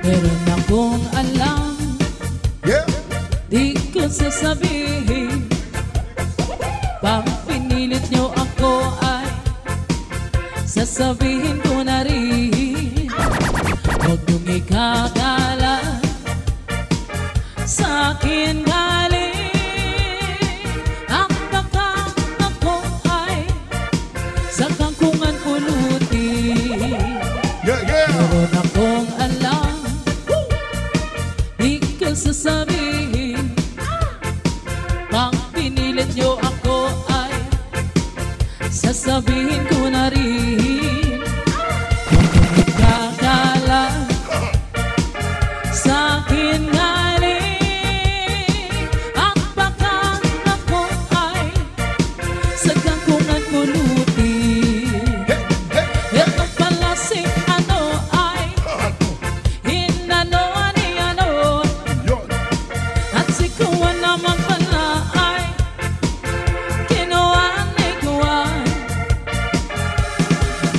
Meron akong alam, Yeah. di ko sasabihin. Pag pinilit nyo ako ay sasabihin ko na rin. Huwag niyong ikakala sa akin galing. Ang baka ako ay sa kangkungan pulutin. Yeah, yeah. Meron akong alam, di ko sasabihin. Pag pinilit nyo ako ay sasabihin ko na rin. Huwag niyong ikakala sa akin galing. Ang baka ako ay sa kangkungan pulutin. Ito pala si ano ay hinano ni ano. At si kuwan naman pala ay kinuha ni kuwan.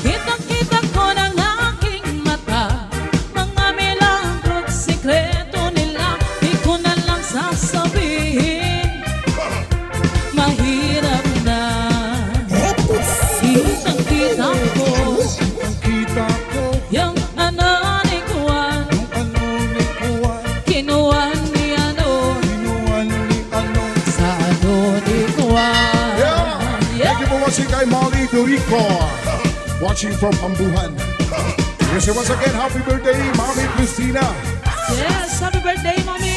Kitang-kita ko ng aking mata mga milagro at sikreto nila. Di ko na lang sasabihin, mahirap na. Kitang-kita ko Ang kita ko, yung ano ni kuwan, yung ano ni Kuwan, kinuha ni ano. kinuwan ni ano. Sa ano di kuwan. Yeah. Thank you for watching kay Molly Dorico. Watching from Pambuhan. Yes, once again, happy birthday, Mommy Christina. Yes, happy birthday, Mommy.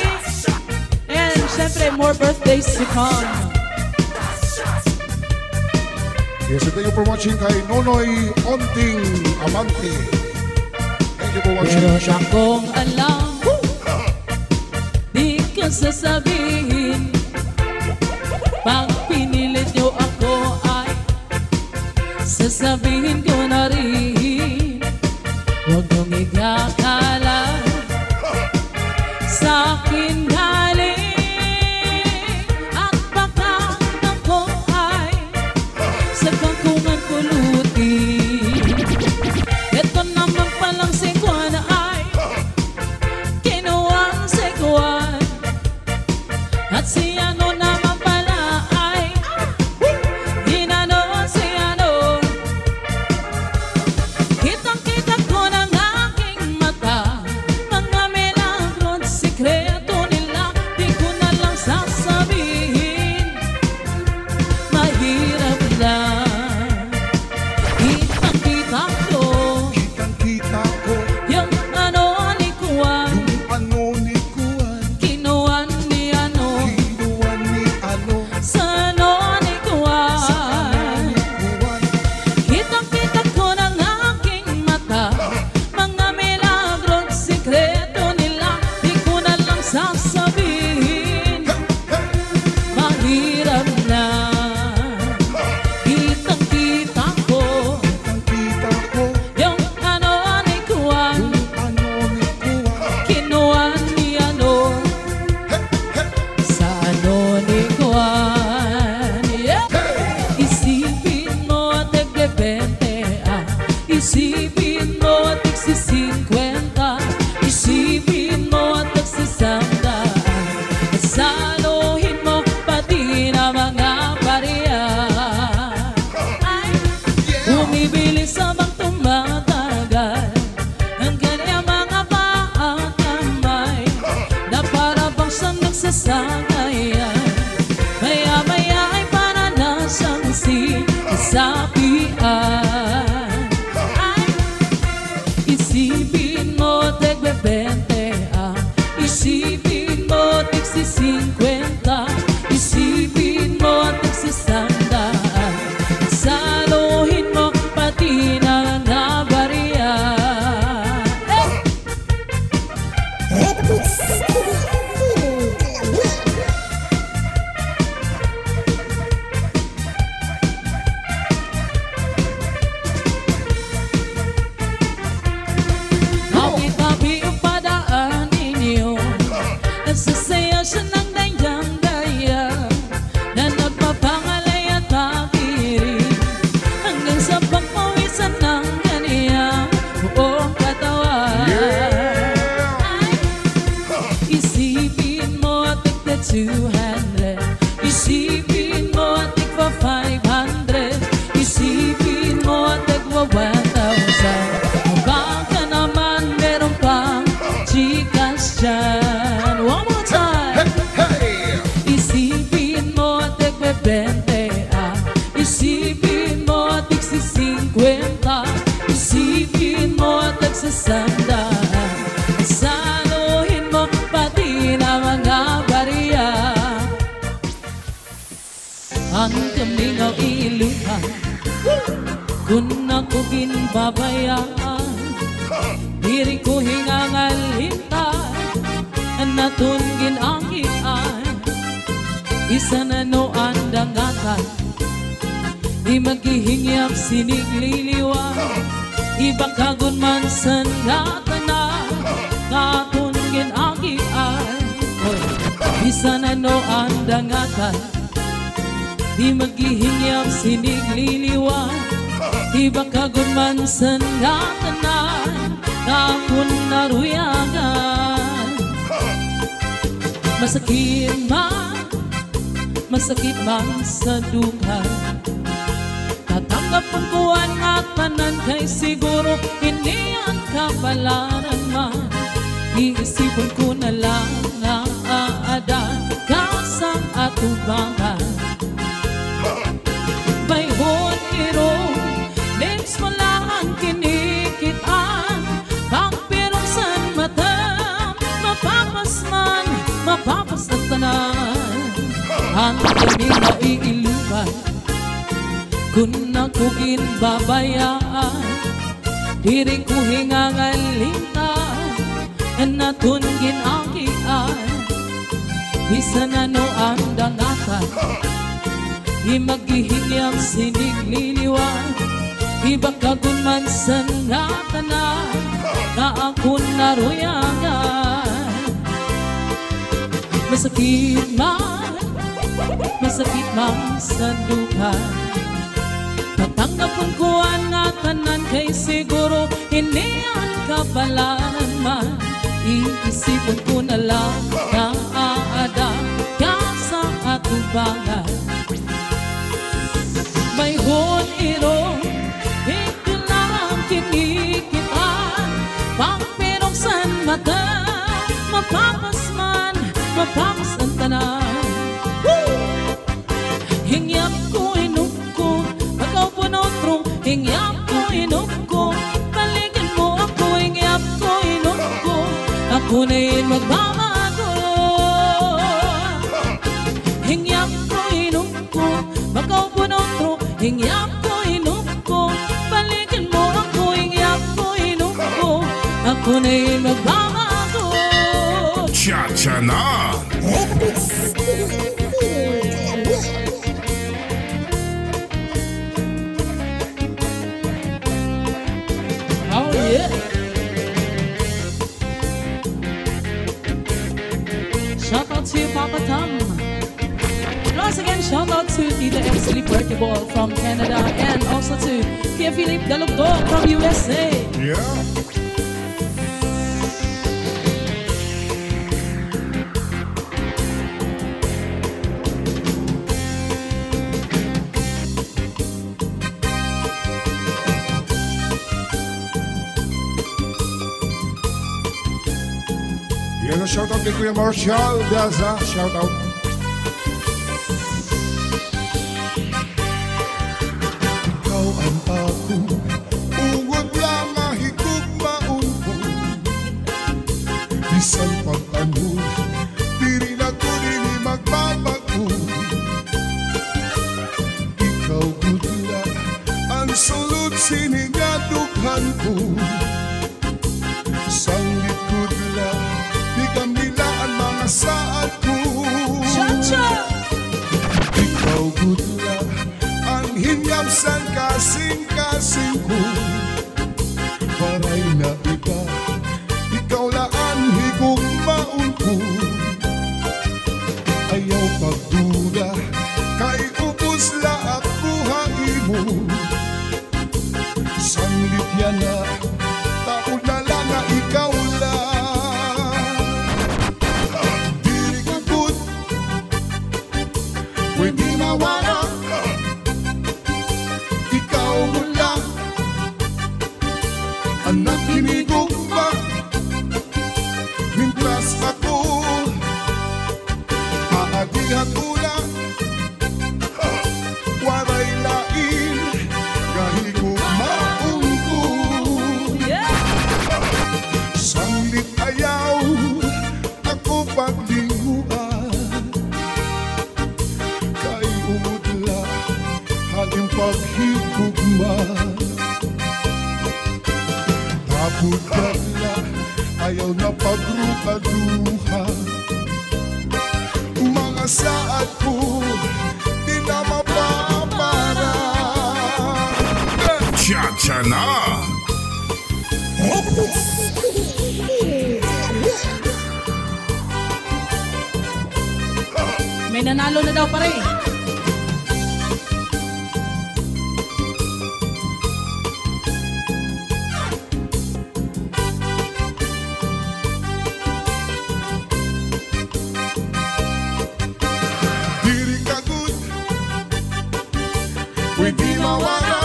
And syempre, more birthdays to come. Yes, thank you for watching kay Nonoy Onting Amante. Thank you for watching. Meron akong alam, di ko sasabihin. Pag pinilit nyo ako ay sasabihin ko na rin. Huwag niyong ikakala sa akin galing. At baka ako ay sa kangkungan pulutin. Ito naman palang si Kuwan ay kinuwang si Kuwan. At si ano naman pala ay ginano si ano. Kitang-kita ko ng aking mata mga milagro at sikreto nila. Di ko na lang sasabihin, mahirap lang. Kitang-kita ko Kitang-kita ko, yung ano ni Kuwan, yung ano ni Kuwan, kinuwan ni ano. kinuwan ni ano. Sa ano ni Kuwan, Kuwan, kitang-kita ko ng aking mata mga milagro at sikreto nila. Di ko na lang sasabihin, mahirap na. Kitang-kita ko kitang-kita ko, yung ano ni Kuwan, yung ano ni Kuwan. kinuwan ni ano. Sa ano ni Kuwan, yeah. Isipin mo at nagbebente, isipin mo at nagsisingkwenta, isipin mo at nagsisandaan, at saluhin mo pati na mga bariya. Ay, bumibili sa bang tumatagal ang kanyang mga paa at kamay, na para bang siyang nagsasagayan. Maya-maya ay para na siyang sinasapian. Ay, Isipin mo at nagsasandaan, saluhin mo pati na mga bariya. Ang kamingaw iluhan kung ako ginbabayaan, diri ko hingangal hintay natungin ang ian. Isa na no andangatan, di maghihingyap sinigliliwan, ibang kagun man sandatan na natungin ang ian. Isa na no andangatan, di maghihingyap sinigliliwan, ibang kagun man sandatan na nakun naruyagan. Masakit man sa duka, tatanggapon ko ang atanan, kay siguro hindi ang kapalaran man. Iisipon ko na lang ang aadan ka sa atubangan. Bayhon irong lips mo lang ang kinikitaan, pagpirong san mata mapapasman, mapapasatanan. Ang kaming naiilupan kung ako ginbabayaan, diri ko hingangalintan natungin ang ian. Bisa na no ang dangatan, di maghihingyam sinigliliwan, ibang kagun man sandatanan na akong naruyangan. Masakit man sa duka, tatanggapon ko ang atanan, kay siguro hindi ang kapalaran man. Iisipon ko na lang na aadan ka sa atubangan. Bayhon irong ito lang kinikitaan, pagpirong san mata mapapasman, mapapasantanan. Hingyap ko inuko, ikaw po notro. Hingyap ko inuko, balikan mo ako. Hingyap ko inuko, ako na yun magbabago. Hingyap ko inuko, ikaw po notro. Hingyap ko inuko, balikan mo ako. Hingyap ko inuko, ako na yun magbabago. Cha-cha na! Oh yeah! Shout out to Papa Tom. Once again, shout out to Tita Emily Perkiball from Canada, and also to Tia Philippe Dalugdog from USA. Yeah. Yan ang shoutout kay Kuya Marshall Daza. Shoutout. Ikaw ang ako, ungod lang mahigugmaon ko. Bisan pag-ano, diri na ko din magbabago. Ikaw gudla, ang sulod siningadughan ko. Sangit gudla, di kamilaan mga saat ko. Cha-cha! Ikaw gudla, ang hinyamsan kasing-kasing ko. Paray na iba, ikaw laan higugmaon ko. Ayaw pagduda, kay ubos laak buhay mo. Sanglit yan na, taon na lang na ikaw lang. Diri ka good, pwede mawala. Ikaw mo lang, anak hinigugma. Mintras ako, aadihan una. Waray lain, kahigugmaon ko. Takot-dala, ayaw na pagruka-duha. Mga saad ko, di na mapapara. Cha-cha na! May nanalo na daw pare. Diri ka good, pwede mawala.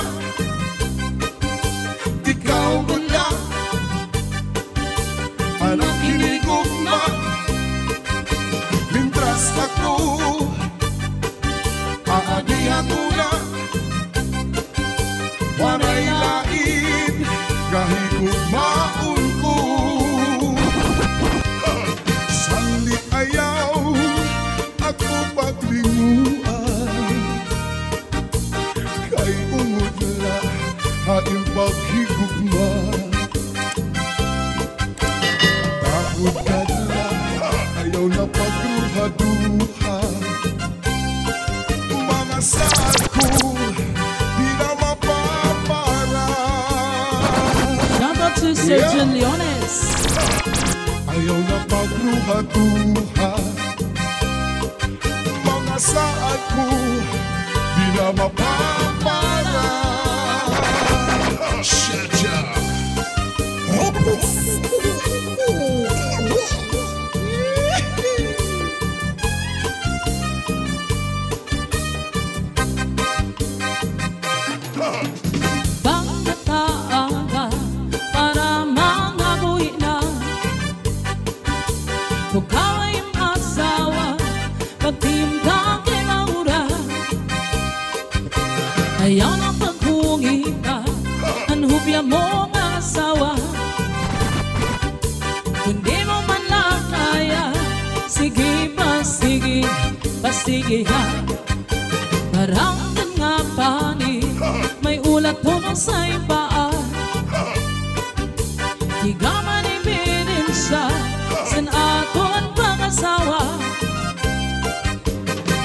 Ikaw gula, anak hinigugma. Mintras ako, aadihan mo na. Waray lain, kahigugmaon ko. Sanglit ayaw, ako paglinguan. Kay ungod la, haing paghigugma. Takot-dala, ayaw na pagruha-duha. Mga saad ko, di na mapapara. Shout out to Sergeant Leones. Ayaw na pagruha-duha. Mga saad ko, di na mapapara. Cha-cha. Pagkataaga para mga buhi na. Ikaw ay asawa, pagtimda kay maura. Ayaw na paghungita, anhubya mo ang asawa. Kung di mo man lang kaya, sige pasige ha. Parang nga pani, may ulat po mo sa ipaan. Higa man ibinin siya, san aton pang-asawa.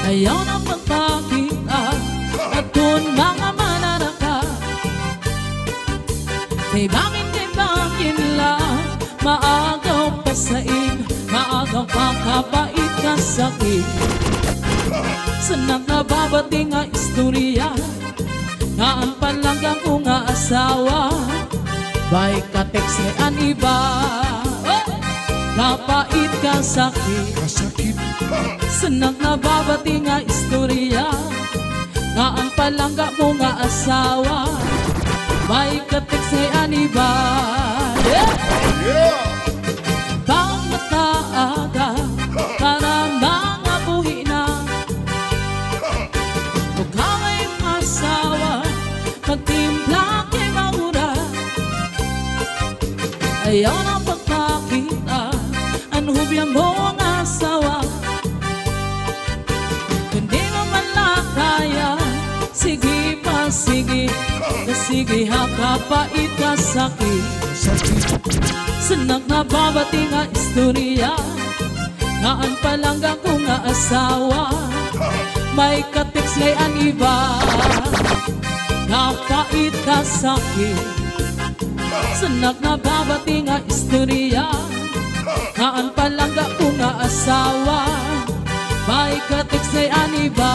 Ayaw na pagpakita, aton mga manaraka. Kay bangin lang, maagaw pasain, maagaw pakabait ka sakit. Sanang nababati nga istorya, ngaan palanggang ko nga asawa. Bay ka text an iba, napait ka sakit. Kasakit, Sanang nababati nga istorya, ngaan palangga mo nga asawa. Bay ka text an iba, yeah! pangmataaga para mga buhi na. Ikaw ay asawa, magtimpla kay maura. Ayaw na pagpakita, anhubya mo ang asawa. Kung di mo man lang kaya, sige pasige ha, kapait ka sakit. Sanang nababati nga istorya, ngaan palangga ko nga asawa. May ka-text ngay ang iba, kapait ka sakit. Sanang nababati nga istorya, ngaan palangga ko nga asawa. May ka-text ngay ang iba.